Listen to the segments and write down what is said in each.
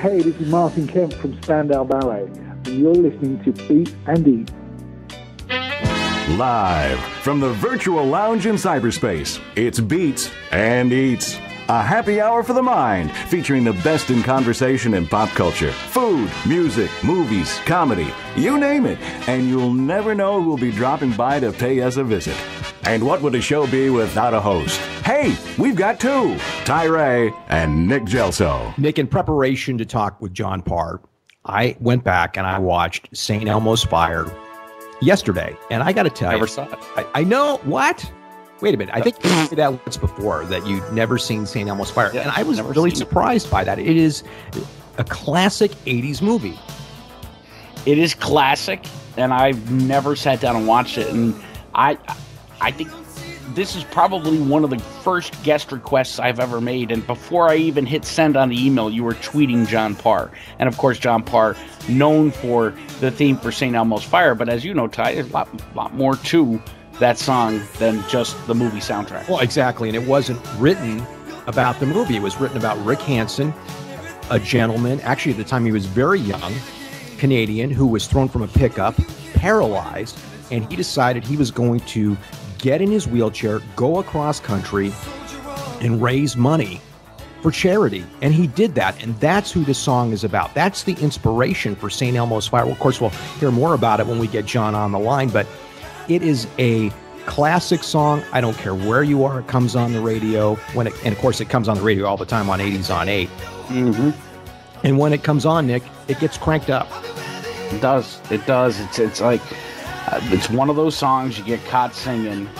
Hey, this is Martin Kemp from Spandau Ballet, and you're listening to Beat and Eat. Live from the virtual lounge in cyberspace, it's Beats and Eats. A happy hour for the mind, featuring the best in conversation and pop culture. Food, music, movies, comedy, you name it. And you'll never know who'll be dropping by to pay us a visit. And what would a show be without a host? Hey, we've got two, KYRIE and Nick Gelso. Nick, in preparation to talk with John Parr, I went back and I watched St. Elmo's Fire yesterday. And I got to tell you. Never saw it. I know. What? Wait a minute. I think you told me that once before, that you'd never seen St. Elmo's Fire. Yeah, and I was really surprised by that. It is a classic 80s movie. It is classic, and I've never sat down and watched it. And I think this is probably one of the first guest requests I've ever made. And before I even hit send on the email, you were tweeting John Parr. And, of course, John Parr, known for the theme for St. Elmo's Fire. But as you know, Ty, there's a lot more to that song than just the movie soundtrack. Well, exactly. And it wasn't written about the movie. It was written about Rick Hansen, a gentleman, actually at the time he was very young, Canadian, who was thrown from a pickup, paralyzed, and he decided he was going to get in his wheelchair, go across country, and raise money for charity. And he did that, and that's who the song is about. That's the inspiration for St. Elmo's Fire. Well, of course, we'll hear more about it when we get John on the line, but it is a classic song. I don't care where you are. It comes on the radio. And of course, it comes on the radio all the time on 80s on 8. Mm-hmm. And when it comes on, Nick, it gets cranked up. It does. It does. It's like, it's one of those songs you get caught singing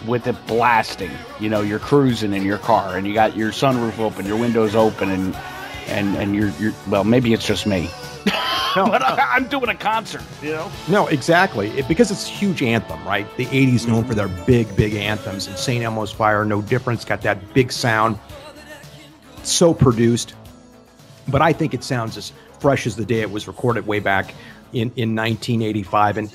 with it blasting. You know, you're cruising in your car and you got your sunroof open, your windows open, and you're well, maybe it's just me. But I'm doing a concert, you know? No, exactly. Because it's a huge anthem, right? The 80s known for their big, big anthems. And St. Elmo's Fire, no different. It's got that big sound. So produced. But I think it sounds as fresh as the day it was recorded way back in 1985. And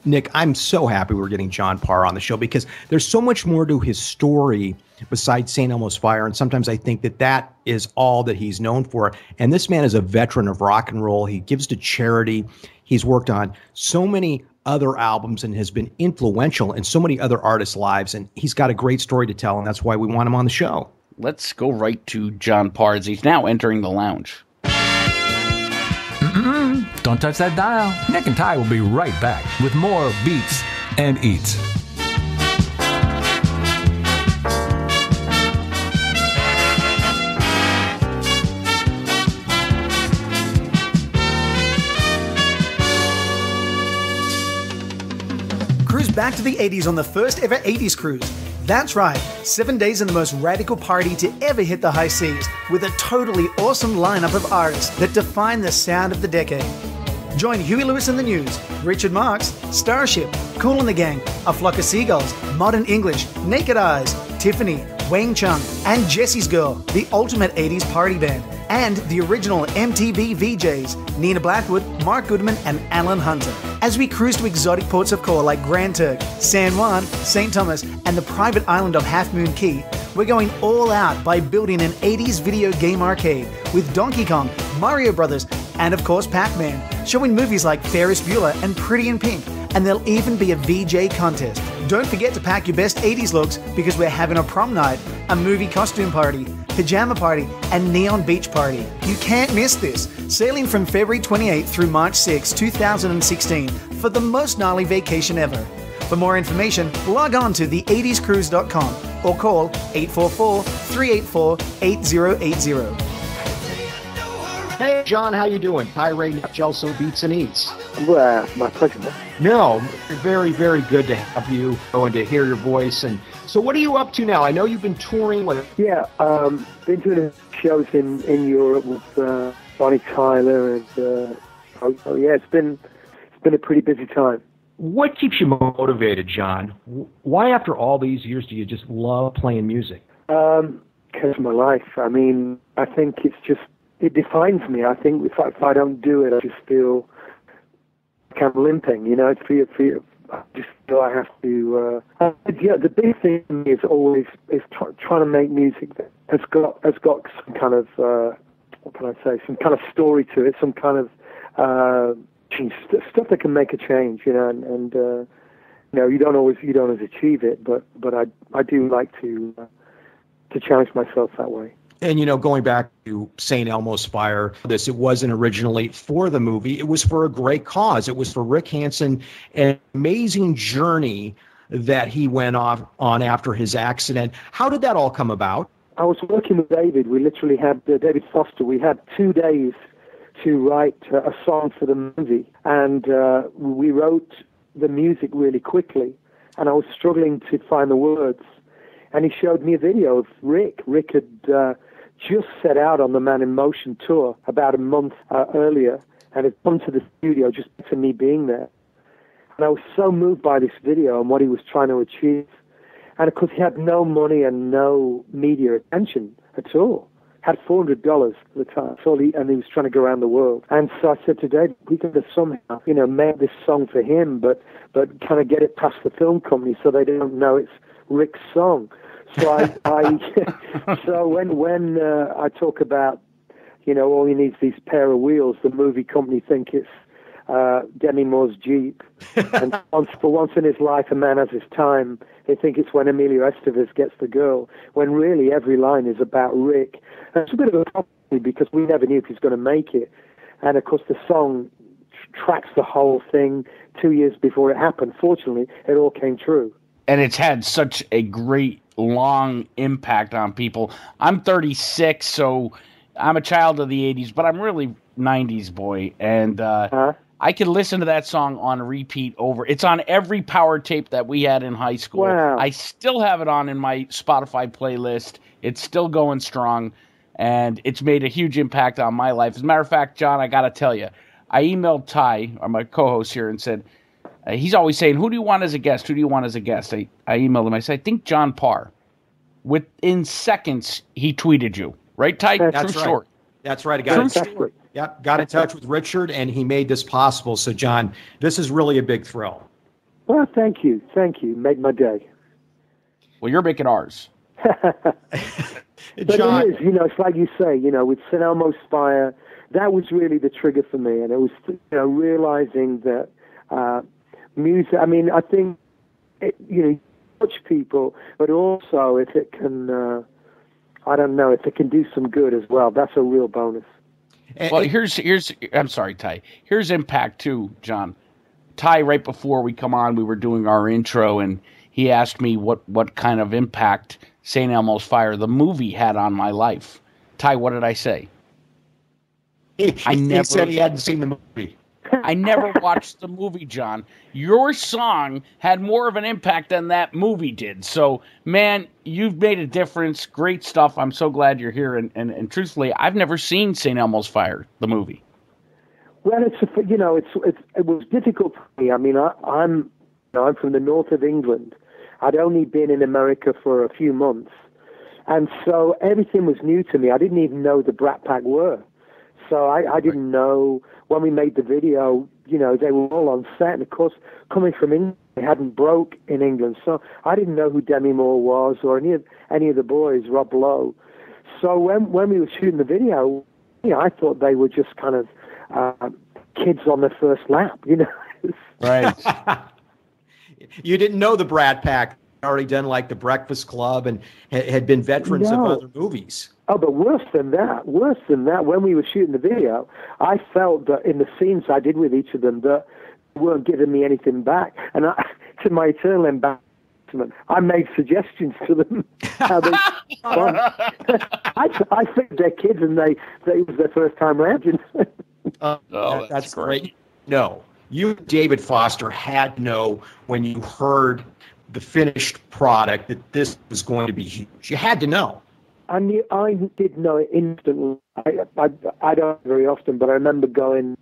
Nick, I'm so happy we're getting John Parr on the show because there's so much more to his story besides St. Elmo's Fire. And sometimes I think that is all that he's known for. And this man is a veteran of rock and roll. He gives to charity. He's worked on so many other albums and has been influential in so many other artists' lives. And he's got a great story to tell. And that's why we want him on the show. Let's go right to John Parr as he's now entering the lounge. Don't touch that dial. Nick and Ty will be right back with more Beats and Eats. Cruise back to the 80s on the first ever 80s cruise. That's right, 7 days in the most radical party to ever hit the high seas, with a totally awesome lineup of artists that define the sound of the decade. Join Huey Lewis and the News, Richard Marx, Starship, Kool and the Gang, A Flock of Seagulls, Modern English, Naked Eyes, Tiffany, Wang Chung, and Jessie's Girl, the ultimate 80s party band, and the original MTV VJs, Nina Blackwood, Mark Goodman, and Alan Hunter. As we cruise to exotic ports of call like Grand Turk, San Juan, St. Thomas, and the private island of Half Moon Cay, we're going all out by building an 80s video game arcade with Donkey Kong, Mario Brothers, and of course Pac-Man, showing movies like Ferris Bueller and Pretty in Pink, and there'll even be a VJ contest. Don't forget to pack your best 80s looks because we're having a prom night, a movie costume party, pajama party, and neon beach party. You can't miss this. Sailing from February 28th through March 6, 2016 for the most gnarly vacation ever. For more information, log on to the80scruise.com or call 844-384-8080. Hey, John, how you doing? KYRIE, Nick Gelso, Beats and Eats. Well, my pleasure. No, very, very good to have you and to hear your voice. And so what are you up to now? I know you've been touring with... Yeah, been doing shows in Europe with Bonnie Tyler and yeah, it's been a pretty busy time. What keeps you motivated, John? Why, after all these years, do you just love playing music? Because of my life. I mean, I think it defines me. I think if I don't do it, I just feel like I'm limping. You know, I just feel I have to. Yeah, the big thing is always trying to make music that has got some kind of what can I say, some kind of story to it, some kind of stuff that can make a change, and you don't always achieve it, but I do like to challenge myself that way. And, going back to St. Elmo's Fire, it wasn't originally for the movie. It was for a great cause. It was for Rick Hansen, an amazing journey that he went off on after his accident. How did that all come about? I was working with David. We literally had David Foster. We had 2 days to write a song for the movie, and we wrote the music really quickly, and I was struggling to find the words. And he showed me a video of Rick. Rick had just set out on the Man in Motion tour about a month earlier, and had come to the studio just for me being there. And I was so moved by this video and what he was trying to achieve. And of course, he had no money and no media attention at all. Had $400 at the time, and he was trying to go around the world. And so I said to Dave, we could have somehow, make this song for him, but kind of get it past the film company so they don't know it's Rick's song. So so when I talk about, all he needs these pair of wheels, the movie company think it's Demi Moore's Jeep. And for once in his life, a man has his time. They think it's when Emilio Estevez gets the girl, when really every line is about Rick. And it's a bit of a problem because we never knew if he was going to make it. And of course, the song tracks the whole thing 2 years before it happened. Fortunately, it all came true. And it's had such a great, long impact on people. I'm 36, so I'm a child of the 80s, but I'm really 90s boy. And I can listen to that song on repeat over. It's on every power tape that we had in high school. Wow. I still have it on in my Spotify playlist. It's still going strong, and it's made a huge impact on my life. As a matter of fact, John, I got to tell you, I emailed Ty, or my co-host here, and said, he's always saying, who do you want as a guest? Who do you want as a guest? I emailed him. I said, I think John Parr. Within seconds, he tweeted you. Right, Ty? That's right. Short. That's right. Got in touch with Richard, and he made this possible. So, John, this is really a big thrill. Well, thank you. Made my day. Well, you're making ours. But John, it is, it's like you say, with St. Elmo's Fire, that was really the trigger for me. And it was, realizing that music, I think, touch people, but also if it can, if it can do some good as well, that's a real bonus. Well, here's. I'm sorry, Ty. Here's impact too, John. Ty, right before we come on, we were doing our intro, and he asked me what kind of impact St. Elmo's Fire, the movie, had on my life. Ty, what did I say? He said he hadn't seen the movie. I never watched the movie, John. Your song had more of an impact than that movie did. So, man, you've made a difference. Great stuff. I'm so glad you're here. And truthfully, I've never seen St. Elmo's Fire, the movie. Well, it was difficult for me. I'm from the north of England. I'd only been in America for a few months, and so everything was new to me. I didn't even know the Brat Pack were. So I didn't know when we made the video, they were all on set. And of course, coming from England, they hadn't broke in England. So I didn't know who Demi Moore was or any of the boys, Rob Lowe. So when we were shooting the video, I thought they were just kind of kids on their first lap, Right. You didn't know the Brat Pack had already done like The Breakfast Club and had been veterans of other movies. Oh, but worse than that, when we were shooting the video, I felt that in the scenes I did with each of them, that they weren't giving me anything back. And to my eternal embarrassment, I made suggestions to them how they I think they're kids and it was their first time around. That's great. No, you, David Foster, had to know when you heard the finished product that this was going to be huge. You had to know. I did know it instantly. I don't very often, but I remember doing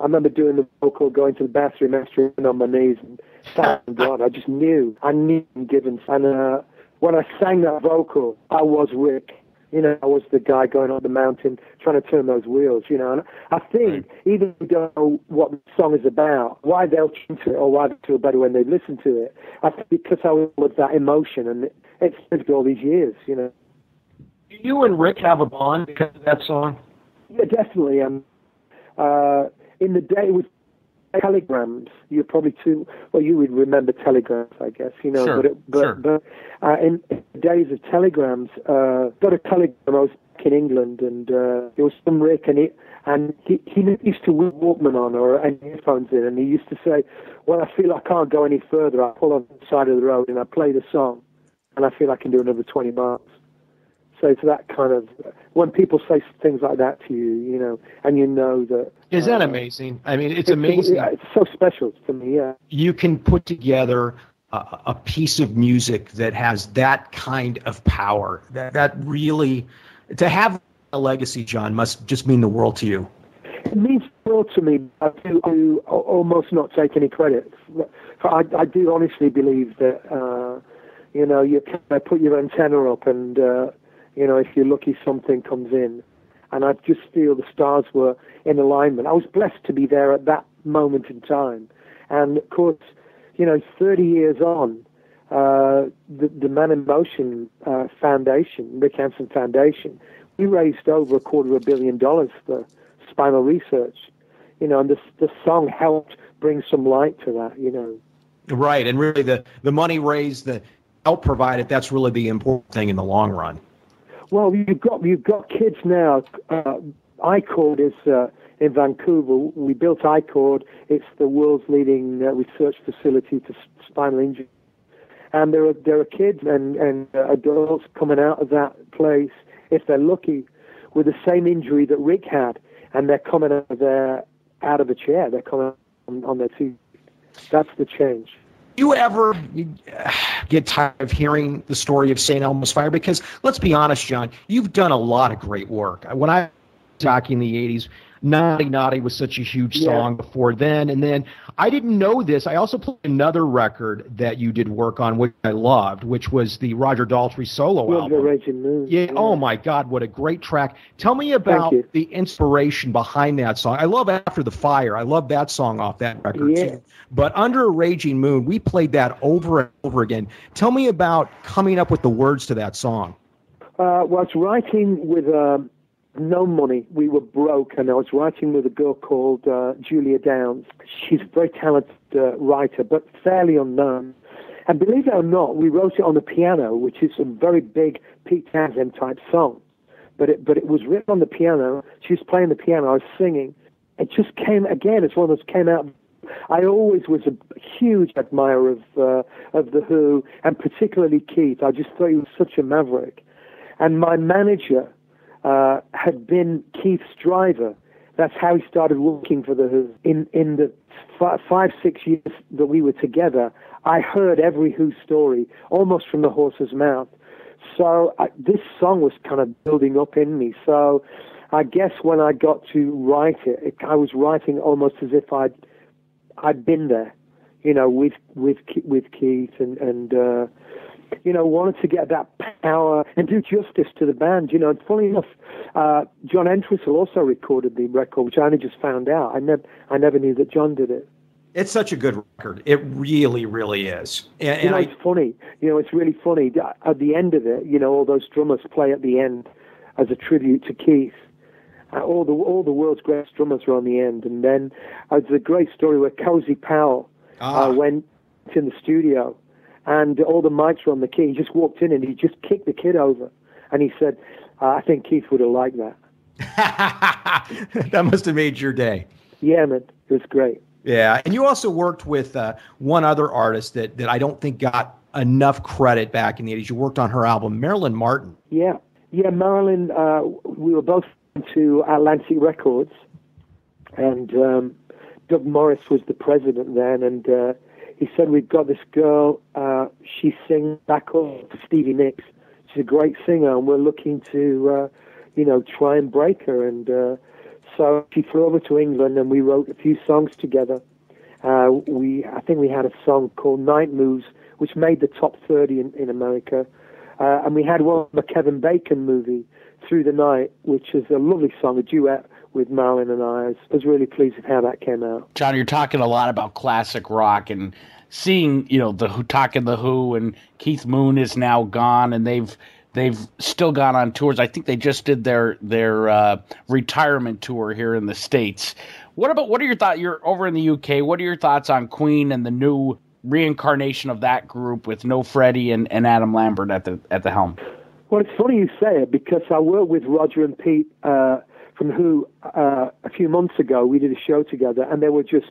the vocal, going to the bathroom after on my knees and thanking God. I just knew. I knew given. And when I sang that vocal, I was Rick. I was the guy going up the mountain trying to turn those wheels, And I think, even if you don't know what the song is about, why they'll listen to it or why they feel better when they listen to it, I think because I was with that emotion and it's lived all these years, Do you and Rick have a bond because of that song? Yeah, definitely. In the day with telegrams, you're probably too. Well, you would remember telegrams, I guess. You know, Sure, but in the days of telegrams, got a telegram. I was back in England, and there was some Rick, and he used to wear Walkman on or any earphones in, and he used to say, "Well, I feel I can't go any further. I pull on the side of the road and I play the song, and I feel I can do another 20 miles." So it's that kind of, when people say things like that to you, you know, and you know that. Is that amazing? I mean, it's amazing. It's so special to me, yeah. You can put together a piece of music that has that kind of power. That really, to have a legacy, John, must just mean the world to you. It means the world to me. I do almost not take any credit. I do honestly believe that, you know, you can put your antenna up and, you know, if you're lucky, something comes in. And I just feel the stars were in alignment. I was blessed to be there at that moment in time. And, of course, you know, 30 years on, the Man in Motion Foundation, Rick Hansen Foundation, we raised over $250 million for spinal research. You know, and the song helped bring some light to that, you know. Right, and really the money raised, the help provided, that's really the important thing in the long run. Well, you've got kids now. IRVING is in Vancouver. We built IRVING. It's the world's leading research facility to spinal injury. And there are kids and adults coming out of that place, if they're lucky, with the same injury that Rick had, and they're coming out of a chair. They're coming on their feet. That's the change. You ever get tired of hearing the story of St. Elmo's Fire? Because let's be honest, John, you've done a lot of great work. When I was talking in the 80s, Naughty Naughty was such a huge song before then. And then I didn't know this. I also played another record that you did work on, which I loved, which was the Roger Daltrey solo album. Raging Moon. Yeah. Oh, my God, what a great track. Tell me about the inspiration behind that song. I love After the Fire. I love that song off that record, too. But Under a Raging Moon, we played that over and over again. Tell me about coming up with the words to that song. Well, I was writing with no money. We were broke, and I was writing with a girl called Julia Downs. She's a very talented writer, but fairly unknown. And believe it or not, we wrote it on the piano, which is a very big Pete Townsend type song. But it was written on the piano. She was playing the piano. I was singing. It just came again. It's one of those came out. I always was a huge admirer of the Who, and particularly Keith. I just thought he was such a maverick. And my manager had been Keith's driver. That's how he started working for the Who. In the 5-6 years that we were together, I heard every Who story, almost from the horse's mouth. So this song was kind of building up in me. So I guess when I got to write it, I was writing almost as if I'd been there, you know, with Keith and you know, wanted to get that power and do justice to the band, you know. And funny enough, John Entwistle also recorded the record, which I only just found out. I never knew that John did it. It's such a good record. It really, really is. And you know, it's funny. You know, it's really funny. At the end of it, you know, all those drummers play at the end as a tribute to Keith. All the world's greatest drummers are on the end. And then there's a great story where Cozy Powell went in the studio, and all the mics were on the key. He just walked in and he just kicked the kid over. And he said, I think Keith would have liked that. That must have made your day. Yeah, man. It was great. Yeah. And you also worked with one other artist that I don't think got enough credit back in the 80s. You worked on her album, Marilyn Martin. Yeah. Yeah, Marilyn, we were both to Atlantic Records, and Doug Morris was the president then, and he said, we've got this girl, she sings backup for Stevie Nicks. She's a great singer, and we're looking to, you know, try and break her. And so she flew over to England, and we wrote a few songs together. I think we had a song called Night Moves, which made the top 30 in America. And we had one, the Kevin Bacon movie, Through the Night, which is a lovely song, a duet with Marilyn and I. I was really pleased with how that came out. John, you're talking a lot about classic rock and seeing, you know, the Who, talking the Who, and Keith Moon is now gone, and they've they've still gone on tours. I think they just did their retirement tour here in the States. What are your thoughts? You're over in the UK. What are your thoughts on Queen and the new reincarnation of that group with no Freddie and Adam Lambert at the helm? Well, it's funny you say it, because I worked with Roger and Pete from Who a few months ago. We did a show together, and they were just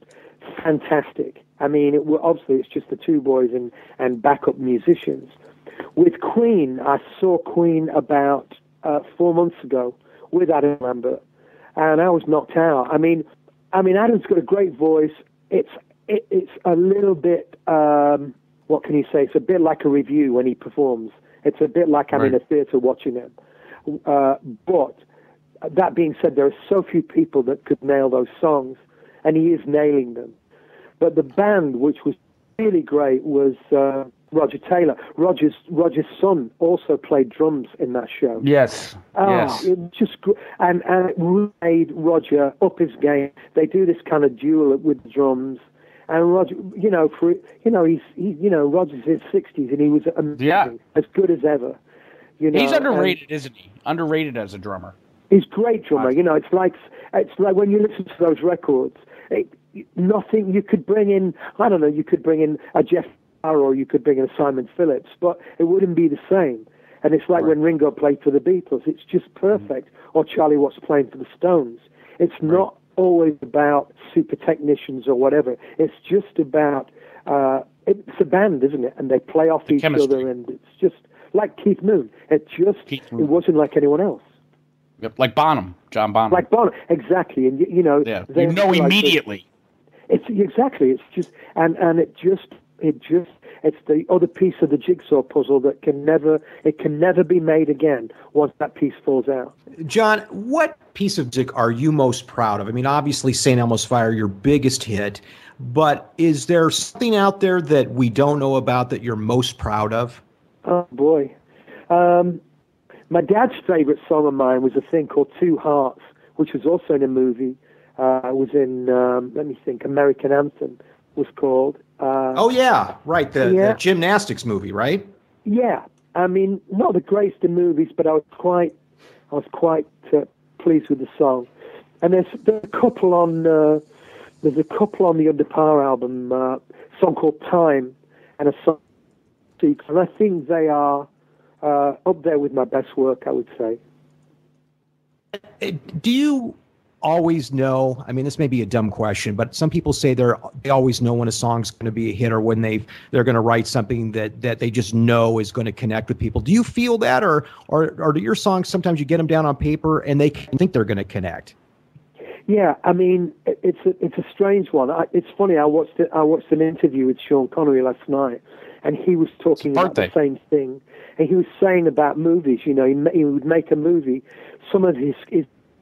fantastic. I mean, obviously it's just the two boys and backup musicians. With Queen, I saw Queen about 4 months ago with Adam Lambert, and I was knocked out. I mean, Adam's got a great voice. It's a little bit, what can you say? It's a bit like a review when he performs. It's a bit like I'm in a theater watching him. But that being said, there are so few people that could nail those songs, and he is nailing them. But the band, which was really great, was Roger Taylor. Roger's son also played drums in that show. Yes. Yes. It was just and it made Roger up his game. They do this kind of duel with the drums. And Roger, Roger's in his 60s, and he was amazing, as good as ever. He's underrated, isn't he? Underrated as a drummer. He's a great drummer. It's like when you listen to those records, nothing you could bring in. I don't know. You could bring in a Jeff Parr, or you could bring in a Simon Phillips, but it wouldn't be the same. And it's like when Ringo played for the Beatles. It's just perfect. Or Charlie Watts playing for the Stones. It's not always about super technicians or whatever. It's just about it's a band, isn't it? And they play off each other, and it's just like Keith Moon. It wasn't like anyone else. Yep, like Bonham, John Bonham. Like Bonham, exactly. And Immediately. It's exactly. It's just it's the other piece of the jigsaw puzzle that can never be made again once that piece falls out. John, what piece of music are you most proud of? I mean, obviously St. Elmo's Fire, your biggest hit, but is there something out there that we don't know about that you're most proud of? Oh boy. My dad's favorite song of mine was a thing called Two Hearts, which was also in a movie. It was in, let me think, American Anthem was called. The gymnastics movie, right? Yeah. I mean, not the greatest of movies, but I was quite pleased with the song. And there's a couple on the Under Parr album, a song called Time and a song, and I think they are up there with my best work, I would say. Do you always know? I mean, this may be a dumb question, but some people say they always know when a song's going to be a hit, or when they're going to write something that they just know is going to connect with people. Do you feel that, or do your songs, sometimes you get them down on paper and they think they're going to connect? Yeah, I mean, it's a strange one. It's funny. I watched an interview with Sean Connery last night, and he was talking about the same thing. And he was saying about movies. He would make a movie. Some of his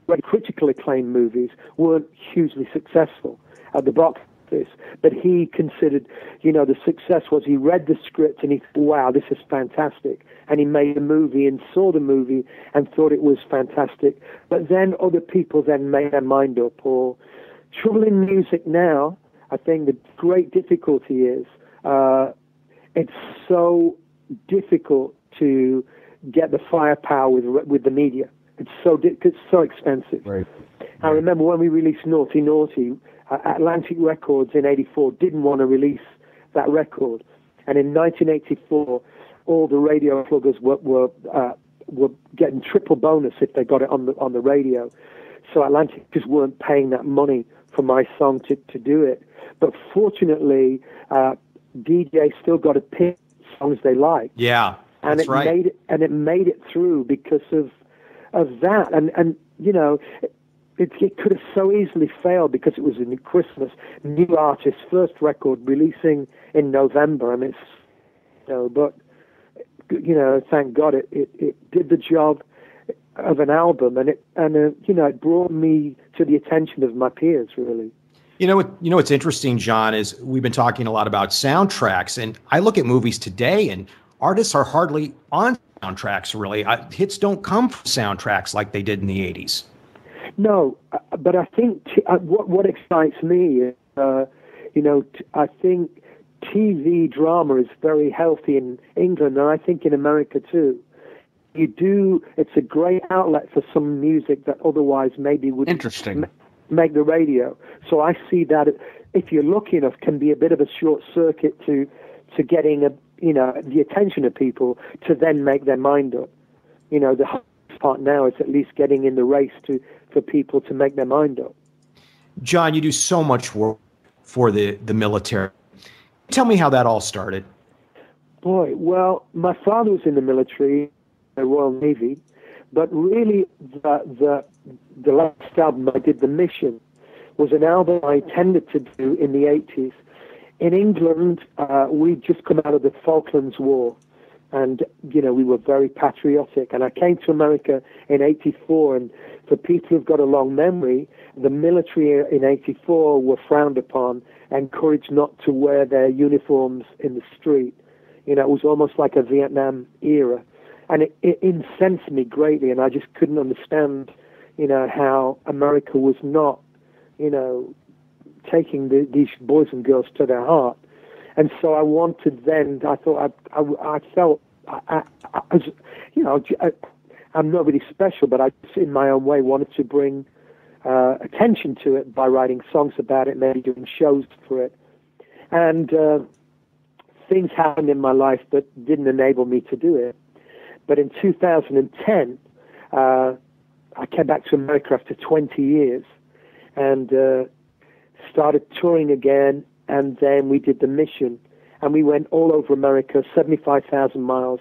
very critically acclaimed movies weren't hugely successful at the box office, but he considered, the success was he read the script and he thought, wow, this is fantastic. And he made a movie and saw the movie and thought it was fantastic. But then other people then made their mind up. Or trouble in music now, I think the great difficulty is it's so difficult to get the firepower with the media. It's so expensive. Right. I remember when we released Naughty Naughty, Atlantic Records in '84 didn't want to release that record, and in 1984, all the radio pluggers were getting triple bonus if they got it on the radio. So Atlantic just weren't paying that money for my song to do it. But fortunately, DJ still got to pick songs they liked. Yeah, and it made it through because of that. And it could have so easily failed because it was in Christmas. New artist, first record releasing in November. I mean, but thank God it did the job of an album, and it brought me to the attention of my peers, really. What's interesting, John, is we've been talking a lot about soundtracks, and I look at movies today, and artists are hardly on soundtracks, really. Hits don't come from soundtracks like they did in the 80s. No, but I think what excites me is, I think TV drama is very healthy in England, and I think in America too. It's a great outlet for some music that otherwise maybe would make the radio. So I see that, if you're lucky enough, can be a bit of a short circuit to getting the attention of people to then make their mind up. The hardest part now is at least getting in the race for people to make their mind up. John, you do so much work for the military. Tell me how that all started. Boy, well, my father was in the military, the Royal Navy, but really the last album I did, The Mission, was an album I intended to do in the 80s. In England, we'd just come out of the Falklands War, and, we were very patriotic. And I came to America in 84, and for people who've got a long memory, the military in 84 were frowned upon, encouraged not to wear their uniforms in the street. It was almost like a Vietnam era. And it incensed me greatly, and I just couldn't understand, how America was not, taking these boys and girls to their heart. And so I wanted then, I thought, I felt, I'm not really special, but I just, in my own way, wanted to bring attention to it by writing songs about it, maybe doing shows for it. And things happened in my life that didn't enable me to do it. But in 2010, I came back to America after 20 years and started touring again. And then we did The Mission, and we went all over America, 75,000 miles,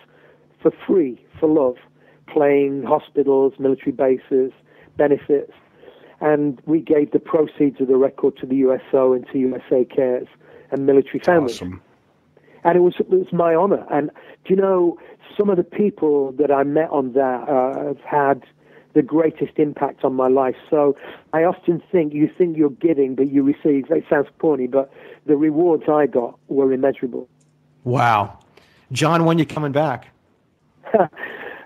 for free, for love, playing hospitals, military bases, benefits. And we gave the proceeds of the record to the USO and to USA Cares and military families. Awesome. And it was my honor. And some of the people that I met on that have had the greatest impact on my life. So I often think you're giving, but you receive. It sounds corny, but the rewards I got were immeasurable. Wow. John, when you coming back?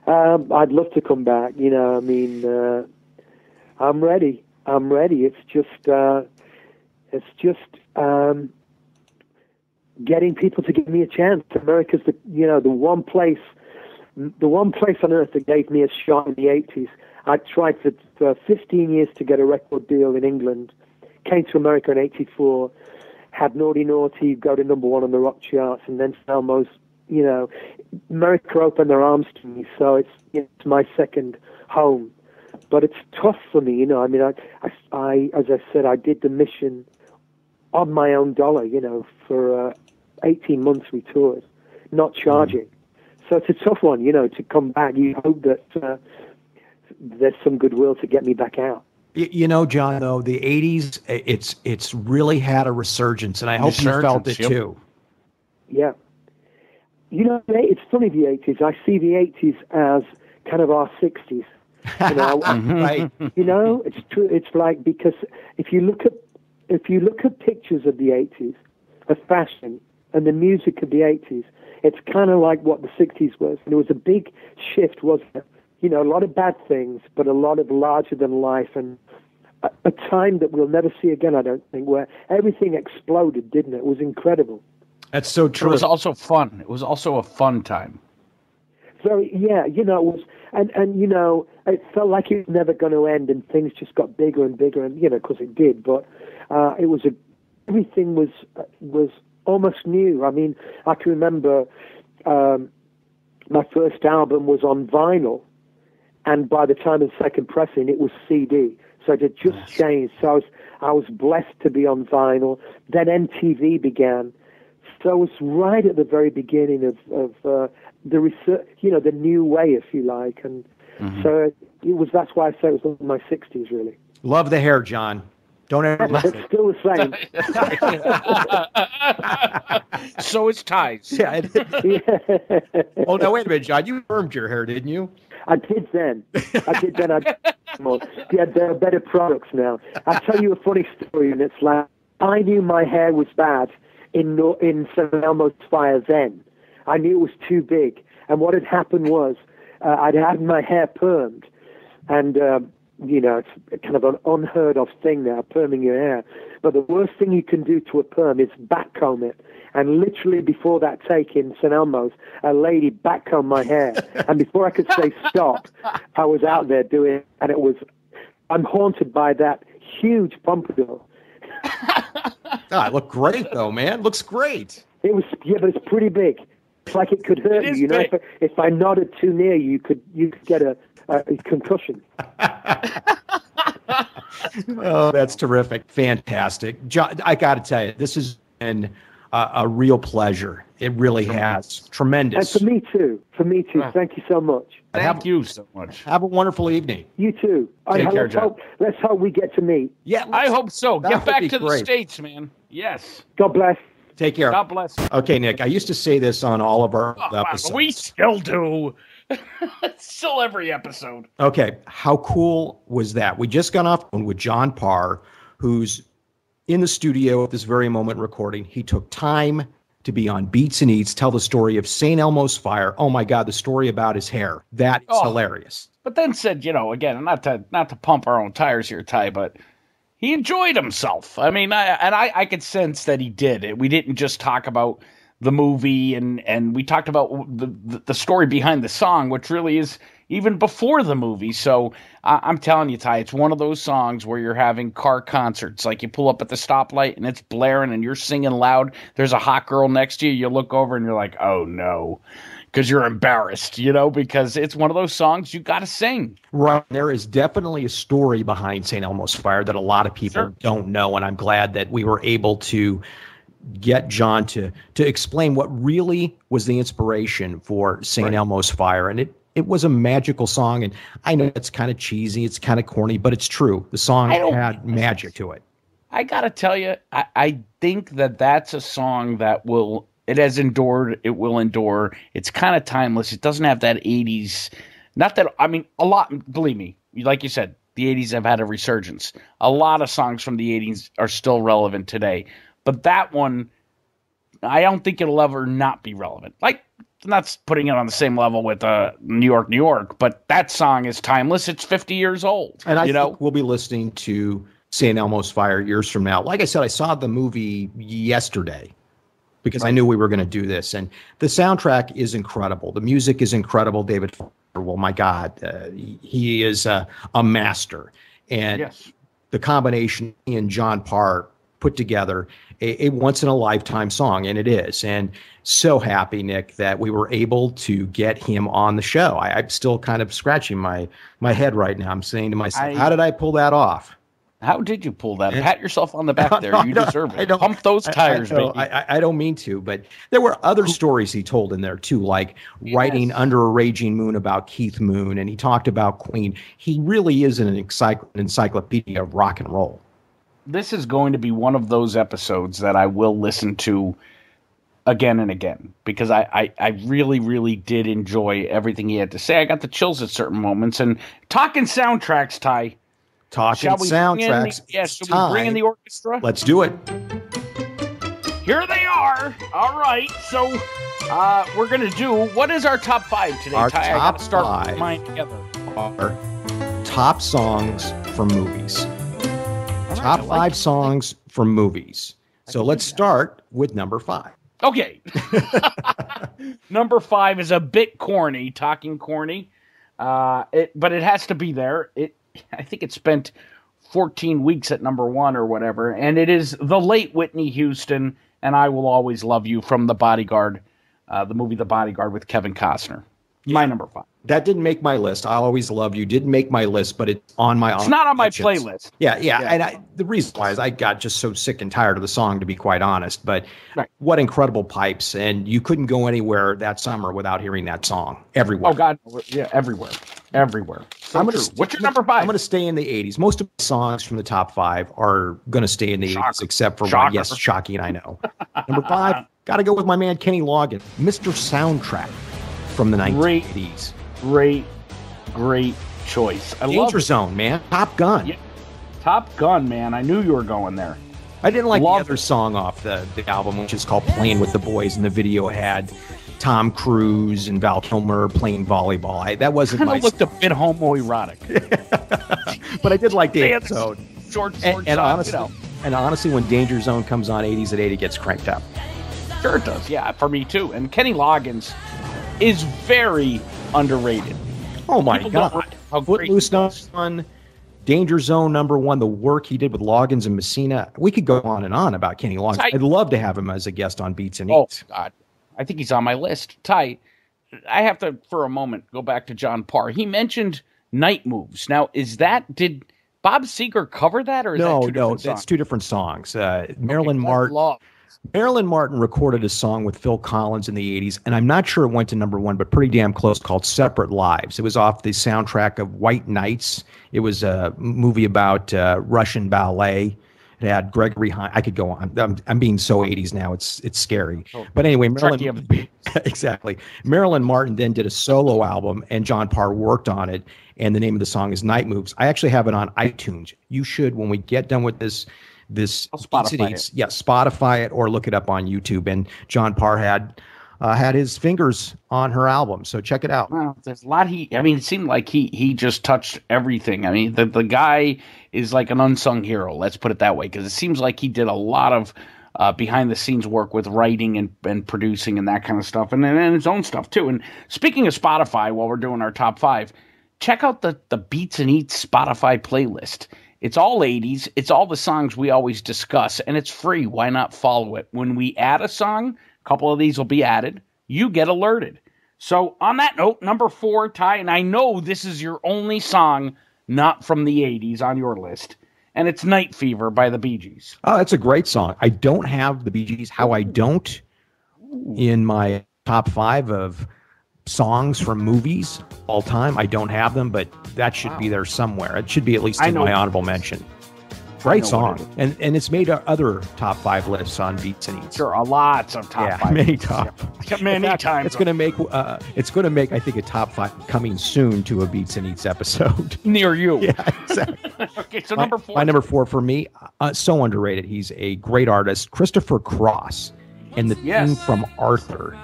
I'd love to come back. I'm ready. It's just getting people to give me a chance. America's the one place on earth that gave me a shot in the 80s. I tried for 15 years to get a record deal in England, came to America in 84, had Naughty Naughty go to number one on the rock charts, and then Elmo's, America opened their arms to me, so it's my second home. But it's tough for me, I as I said, I did The Mission on my own dollar, for 18 months we toured, not charging. So it's a tough one, to come back. You hope that there's some goodwill to get me back out. John, though, the 80s, it's really had a resurgence, and I hope you felt it too. Yeah. It's funny, the 80s. I see the 80s as kind of our 60s. Right. It's true. It's like, because if you look at pictures of the 80s, of fashion and the music of the 80s, it's kind of like what the 60s was. And it was a big shift, wasn't it? A lot of bad things, but a lot of larger than life, and a time that we'll never see again, I don't think, where everything exploded, didn't it? It was incredible. That's so true. It was also fun. It was also a fun time. It was, and it felt like it was never going to end, and things just got bigger and bigger, and because it did. But everything was almost new. I mean, I can remember my first album was on vinyl, and by the time of the second pressing, it was CD. So it had just changed. So I was blessed to be on vinyl. Then MTV began. So it was right at the very beginning of the research, the new way, if you like. And so that's why I say it was my 60s, really. Love the hair, John. Don't ever miss it. It's still the same. So it's ties. Yeah. Oh, no, wait a minute, John. You permed your hair, didn't you? I did then. Yeah, there are better products now. I'll tell you a funny story, and it's like, I knew my hair was bad in St. Elmo's Fire then. I knew it was too big. And what had happened was, I'd had my hair permed, and you know, it's kind of an unheard of thing now, perming your hair. But the worst thing you can do to a perm is backcomb it. And literally before that take in St. Elmo's, a lady backcombed my hair. And before I could say stop, I was out there doing it. And I'm haunted by that huge pompadour. It looked great, though, man. Looks great. It was, yeah, but it's pretty big. It's like it could hurt you. You know, if I nodded too near you, you could get a concussion. Oh, that's terrific. Fantastic. John, I got to tell you, this has been a real pleasure. It really has. Tremendous. And for me too. Thank you so much. Thank you so much. Have a wonderful evening. You too. Take care, John. Let's hope we get to meet. Yeah, I hope so. Get back to the States, man. Yes. God bless. Take care. God bless. Okay, Nick, I used to say this on all of our episodes. We still do. Still every episode. Okay, how cool was that? We just got off with John Parr, who's in the studio at this very moment recording. He took time to be on Beats and Eats, tell the story of St. Elmo's fire. Oh my God, the story about his hair. That is hilarious. But then said, you know, again, not to pump our own tires here, Ty, but he enjoyed himself. I mean, I could sense that he did. We didn't just talk about the movie, and we talked about the story behind the song, which really is even before the movie. So I'm telling you, Ty, it's one of those songs where you're having car concerts. Like you pull up at the stoplight and it's blaring and you're singing loud. There's a hot girl next to you. You look over and you're like, oh no, because you're embarrassed, you know, because it's one of those songs you got to sing. Right. There is definitely a story behind St. Elmo's Fire that a lot of people don't know. And I'm glad that we were able to get John to explain what really was the inspiration for St. Elmo's Fire. And it was a magical song. And I know it's kind of cheesy, it's kind of corny, but it's true. The song had magic to it. I got to tell you, I think that's a song that it has endured, it will endure. It's kind of timeless. It doesn't have that 80s, a lot, believe me, like you said, the 80s have had a resurgence. A lot of songs from the 80s are still relevant today. But that one, I don't think it'll ever not be relevant. Like, not putting it on the same level with New York, New York, but that song is timeless. It's 50 years old. And I think we'll be listening to St. Elmo's Fire years from now. Like I said, I saw the movie yesterday because I knew we were going to do this. And the soundtrack is incredible. The music is incredible. David Parr, well, my God, he is a master. And the combination he and John Parr put together a once-in-a-lifetime song, and it is. And so happy, Nick, that we were able to get him on the show. I'm still kind of scratching my head right now. I'm saying to myself, how did I pull that off? How did you pull that? Pat yourself on the back there. You deserve it. Pump those tires, baby. I don't mean to, but there were other stories he told in there, too, like writing Under a Raging Moon about Keith Moon, and he talked about Queen. He really is an encyclopedia of rock and roll. This is going to be one of those episodes that I will listen to again and again because I really, really did enjoy everything he had to say. I got the chills at certain moments. And talking soundtracks, Ty. Talking soundtracks. Should we bring in the orchestra? Let's do it. Here they are. All right. So we're going to do, what is our top 5 today, Our Ty? top I got to start 5 with mine together. Are top songs from movies. Top 5 songs from movies. So let's start with number 5. Okay. Number 5 is a bit corny, talking corny. But it has to be there. I think it spent 14 weeks at number 1 or whatever. And it is the late Whitney Houston, and I Will Always Love You from The Bodyguard, the movie The Bodyguard with Kevin Costner. My number 5. That didn't make my list. I'll Always Love You didn't make my list, but it's on my own. It's not on my playlist. Yeah. And the reason why is I got just so sick and tired of the song, to be quite honest. But what incredible pipes. And you couldn't go anywhere that summer without hearing that song. Everywhere. Oh, God. Yeah, everywhere. So what's your number 5? I'm going to stay in the 80s. Most of the songs from the top 5 are going to stay in the 80s, except for one. Yes, shocking, I know. Number 5, got to go with my man Kenny Loggins, Mr. Soundtrack from the 1980s. Great choice. Danger Zone, man. Top Gun. Yeah. Top Gun, man. I knew you were going there. I didn't like the other song off the album, which is called Playing with the Boys, and the video had Tom Cruise and Val Kilmer playing volleyball. That wasn't kind my of looked a bit homoerotic. But I did like Danger Zone. Short And honestly, when Danger Zone comes on 80s at 8, it gets cranked up. Sure it does. Yeah, for me too. And Kenny Loggins is very underrated. Oh my God! Footloose #1, Danger Zone #1. The work he did with Loggins and Messina. We could go on and on about Kenny Loggins. I'd love to have him as a guest on Beats and Eats. Oh God, I think he's on my list. Ty, I have to for a moment go back to John Parr. He mentioned Night Moves. Now, did Bob Seger cover that, or is that two different songs? That's two different songs. Marilyn Martin recorded a song with Phil Collins in the 80s, and I'm not sure it went to #1, but pretty damn close, called Separate Lives. It was off the soundtrack of White Nights. It was a movie about Russian ballet. It had Gregory Hine. I could go on. I'm being so 80s now. It's scary. But anyway, exactly. Marilyn Martin then did a solo album, and John Parr worked on it, and the name of the song is Night Moves. I actually have it on iTunes. You should, when we get done with this Spotify it or look it up on YouTube. And John Parr had his fingers on her album, so check it out. Well, there's a lot. It seemed like he just touched everything. I mean, the guy is like an unsung hero. Let's put it that way, because it seems like he did a lot of behind the scenes work with writing and producing and that kind of stuff, and his own stuff too. And speaking of Spotify, while we're doing our top 5, check out the Beats and Eats Spotify playlist. It's all 80s. It's all the songs we always discuss, and it's free. Why not follow it? When we add a song, a couple of these will be added. You get alerted. So on that note, #4, Ty, and I know this is your only song not from the 80s on your list, and it's Night Fever by the Bee Gees. Oh, that's a great song. I don't have the Bee Gees. How I don't in my top 5 of songs from movies all time. I don't have them, but that should be there somewhere. It should be at least in my honorable mention. Great song. And it's made other top 5 lists on Beats and Eats. Sure, lots of top 5. Many top. Yeah. Many times. It's going to make I think a top 5 coming soon to a Beats and Eats episode. Near you. Yeah, exactly. Okay, so #4. My #4 for me, so underrated. He's a great artist, Christopher Cross, and the theme from Arthur.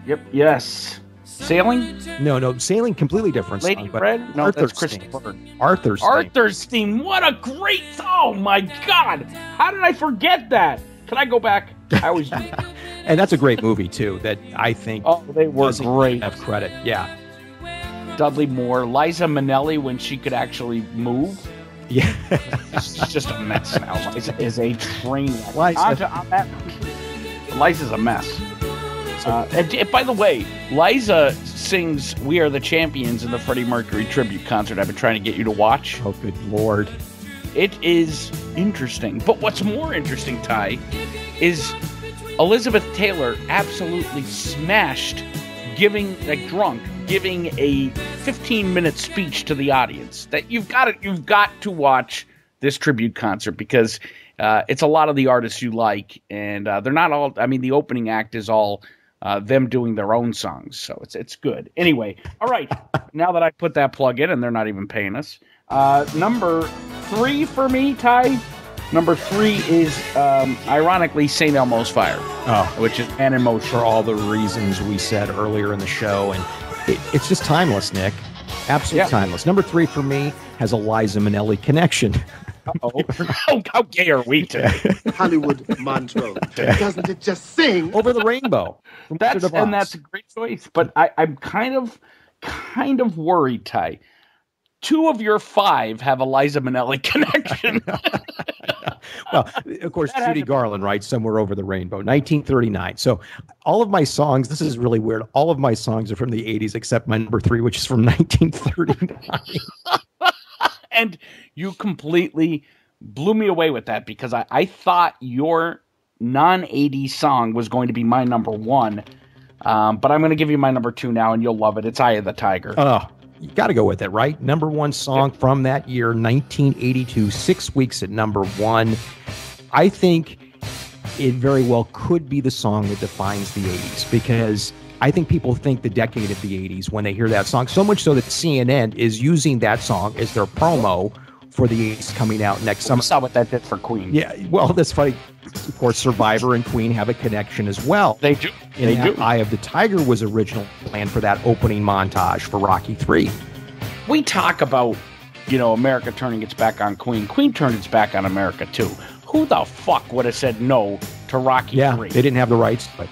Yep, yes. Sailing? No, Sailing, completely different Lady song. But Red? No, Arthur's that's Christopher. Arthur's theme. What a great song. Oh, my God. How did I forget that? Can I go back? I always do. And that's a great movie, too, that I think they were great. Have credit. Yeah. Dudley Moore. Liza Minnelli when she could actually move. Yeah. It's just a mess now. Liza is a train wreck. Liza's a mess. And by the way, Liza sings We Are the Champions in the Freddie Mercury tribute concert I've been trying to get you to watch. Oh, good Lord. It is interesting. But what's more interesting, Ty, is Elizabeth Taylor absolutely smashed giving a 15-minute speech to the audience. That you've got to watch this tribute concert, because it's a lot of the artists you like, and they're not all. I mean, the opening act is all them doing their own songs, so it's good. Anyway, all right. Now that I put that plug in, and they're not even paying us. #3 for me, Ty. #3 is ironically St. Elmo's Fire, which is an emotion for all the reasons we said earlier in the show, and it's just timeless, Nick. Absolutely timeless. #3 for me has a Liza Minnelli connection. How gay are we today? Hollywood Montreux. Doesn't it just sing? Over the Rainbow. That's a great choice. But I'm kind of worried, Ty. 2 of your 5 have a Liza Minnelli connection. Well, of course, Judy Garland, right? Somewhere Over the Rainbow, 1939. So all of my songs, this is really weird. All of my songs are from the 80s except my #3, which is from 1939. And you completely blew me away with that, because I thought your non-80s song was going to be my #1. But I'm going to give you my #2 now, and you'll love it. It's Eye of the Tiger. Oh, you got to go with it, right? #1 song from that year, 1982, 6 weeks at #1. I think it very well could be the song that defines the 80s, because I think people think the decade of the 80s when they hear that song, so much so that CNN is using that song as their promo for the 80s coming out next summer. I saw what that did for Queen. Yeah, well, that's funny. of course, Survivor and Queen have a connection as well. They do. They do. Eye of the Tiger was originally planned for that opening montage for Rocky 3. We talk about, America turning its back on Queen. Queen turned its back on America, too. Who the fuck would have said no to Rocky 3? They didn't have the rights, but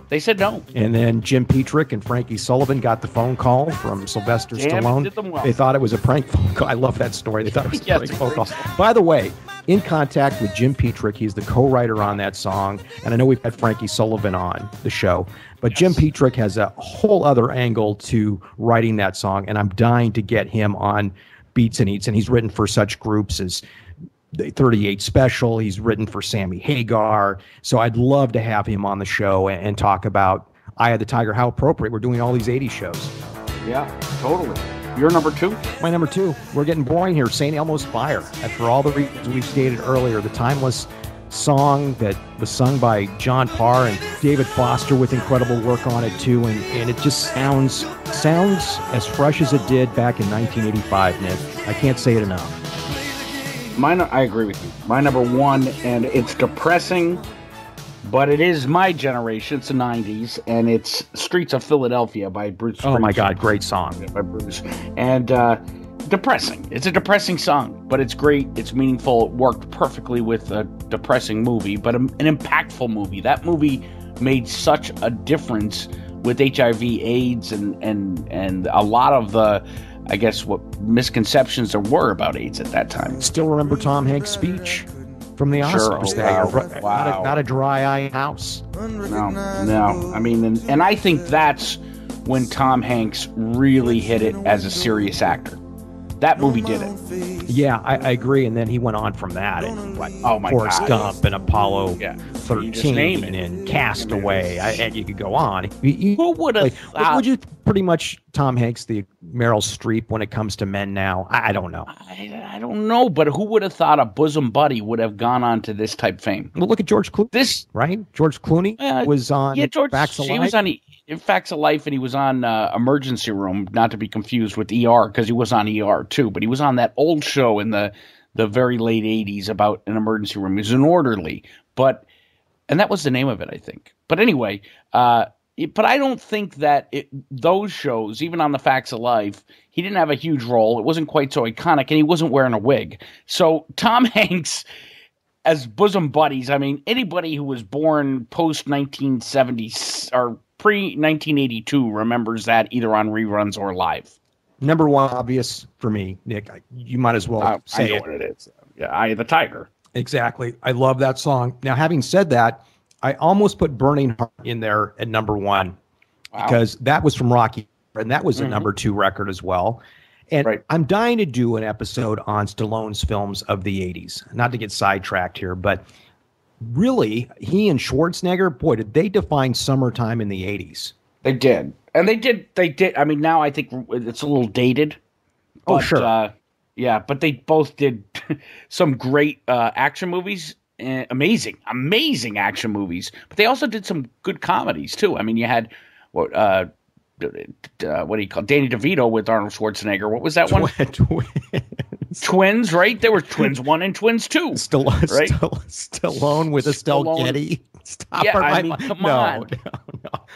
they said no. And then Jim Petrick and Frankie Sullivan got the phone call from Sylvester Stallone. Did them well. They thought it was a prank phone call. I love that story. They thought it was a prank phone call. By the way, in contact with Jim Petrick, he's the co-writer on that song. And I know we've had Frankie Sullivan on the show, but Jim Petrick has a whole other angle to writing that song. And I'm dying to get him on Beats and Eats. And he's written for such groups as the 38 Special. He's written for Sammy Hagar. So I'd love to have him on the show and talk about Eye of the Tiger. How appropriate. We're doing all these 80s shows. Yeah, totally. Your number 2? My number 2. We're getting boring here. St. Elmo's Fire. After all the reasons we stated earlier, the timeless song that was sung by John Parr and David Foster with incredible work on it too, and it just sounds as fresh as it did back in 1985, Nick. I can't say it enough. I agree with you. My number 1, and it's depressing, but it is my generation. It's the 90s, and it's Streets of Philadelphia by Bruce Springsteen. Oh my God, great song. By Bruce. And depressing. It's a depressing song, but it's great. It's meaningful. It worked perfectly with a depressing movie, but an impactful movie. That movie made such a difference with HIV, AIDS, and a lot of the, I guess, what misconceptions there were about AIDS at that time. Still remember Tom Hanks' speech from the Oscars there. Wow. Not a dry eye house. No. I mean, and I think that's when Tom Hanks really hit it as a serious actor. That movie did it. Yeah, I agree. And then he went on from that, and Forrest Gump and Apollo 13 and Castaway. And you could go on. Who would have thought? Would you pretty much Tom Hanks the Meryl Streep when it comes to men now? I don't know. I don't know, but who would have thought a bosom buddy would have gone on to this type fame? Well, look at George Clooney. Right? George Clooney was on Facts of Life. He was on Facts of Life, and he was on Emergency Room, not to be confused with ER, because he was on ER too. But he was on that old show in the very late 80s about an emergency room. He was an orderly, and that was the name of it, I think. But anyway, but I don't think that those shows, even on the Facts of Life, he didn't have a huge role. It wasn't quite so iconic, and he wasn't wearing a wig. So Tom Hanks as bosom buddies, I mean, anybody who was born post-1970 or pre-1982 remembers that either on reruns or live. Number 1, obvious for me, Nick. You might as well say I know what it is. Yeah, Eye of the Tiger. Exactly. I love that song. Now, having said that, I almost put Burning Heart in there at number 1 because that was from Rocky, and that was a number 2 record as well. And I'm dying to do an episode on Stallone's films of the 80s. Not to get sidetracked here, but really, he and Schwarzenegger, boy, did they define summertime in the 80s. They did. And they did. I mean, now I think it's a little dated. But, sure. Yeah, but they both did some great action movies. Amazing action movies. But they also did some good comedies, too. I mean, you had what do you call Danny DeVito with Arnold Schwarzenegger? What was that one? Twins, right? There were Twins 1 and Twins 2. Stallone with Estelle Getty. Stop. Yeah, I mean, come on. No.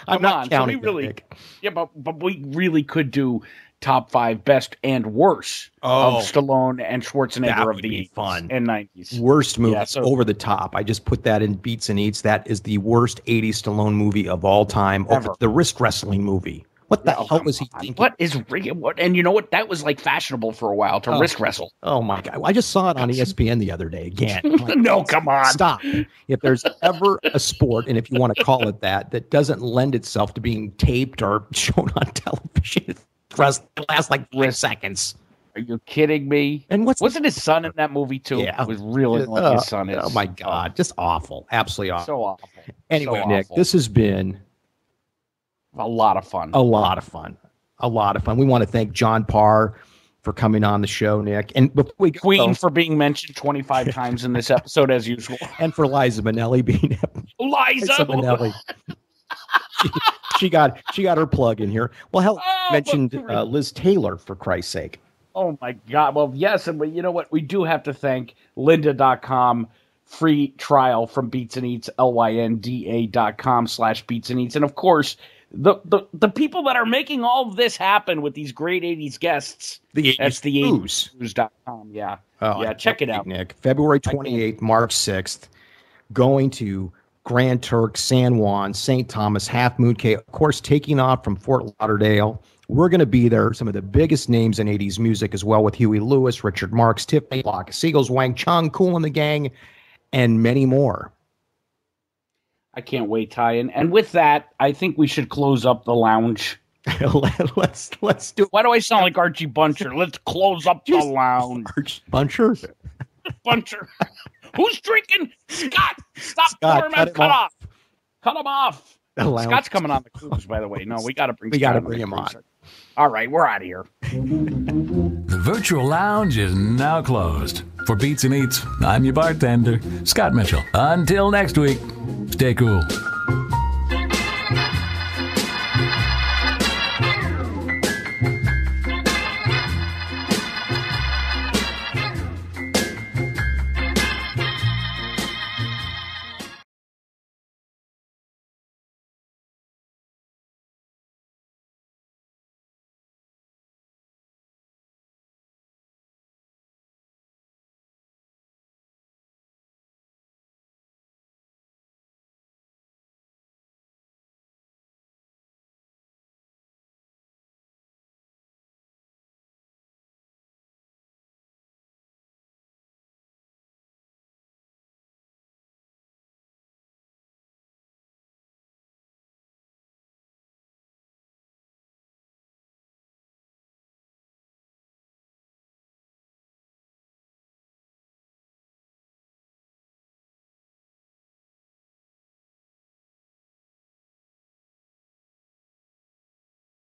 I'm not counting. But we really could do top 5 best and worst of Stallone and Schwarzenegger of the 80s and 90s. Worst movie, Over the Top. I just put that in Beats and Eats. That is the worst 80s Stallone movie of all time. Ever. The wrist wrestling movie. What the hell was he thinking? And you know what? That was like fashionable for a while to wrist wrestle. Oh my God. I just saw it on ESPN the other day again. No, come on. Stop. If there's ever a sport, and if you want to call it that doesn't lend itself to being taped or shown on television, it lasts like 3 seconds. Are you kidding me? And wasn't his son in that movie too? Yeah. It was really like his son is. Oh my God. Just awful. Absolutely awful. So awful. Anyway, Nick, this has been a lot of fun. We want to thank John Parr for coming on the show, Nick. And before we go, Queen for being mentioned 25 times in this episode, as usual. And for Liza Minnelli being Liza Minnelli. She got her plug in here. Well, hell, mentioned Liz Taylor, for Christ's sake. Oh, my God. Well, yes. And you know what? We do have to thank lynda.com free trial from Beats and Eats, lynda.com/Beats and Eats. And of course, the people that are making all of this happen with these great 80s guests, that's the 80screws.com. Yeah. Oh, yeah, check it out. Nick, February 28th, March 6th, going to Grand Turk, San Juan, St. Thomas, Half Moon Cay, of course, taking off from Fort Lauderdale. We're going to be there. Some of the biggest names in 80s music as well, with Huey Lewis, Richard Marx, Tiffany, Flock of Seagulls, Wang Chung, Kool and the Gang, and many more. I can't wait, Ty. And with that, I think we should close up the lounge. let's do it. Why do I sound like Archie Buncher? Let's close up the lounge. Archie Buncher? Buncher. Who's drinking? Scott! Stop pouring him. Cut off. Cut him off. Scott's coming on the cruise, by the way. No, we got to bring him on. All right, we're out of here. The virtual lounge is now closed. For Beats and Eats, I'm your bartender, Scott Mitchell. Until next week, stay cool.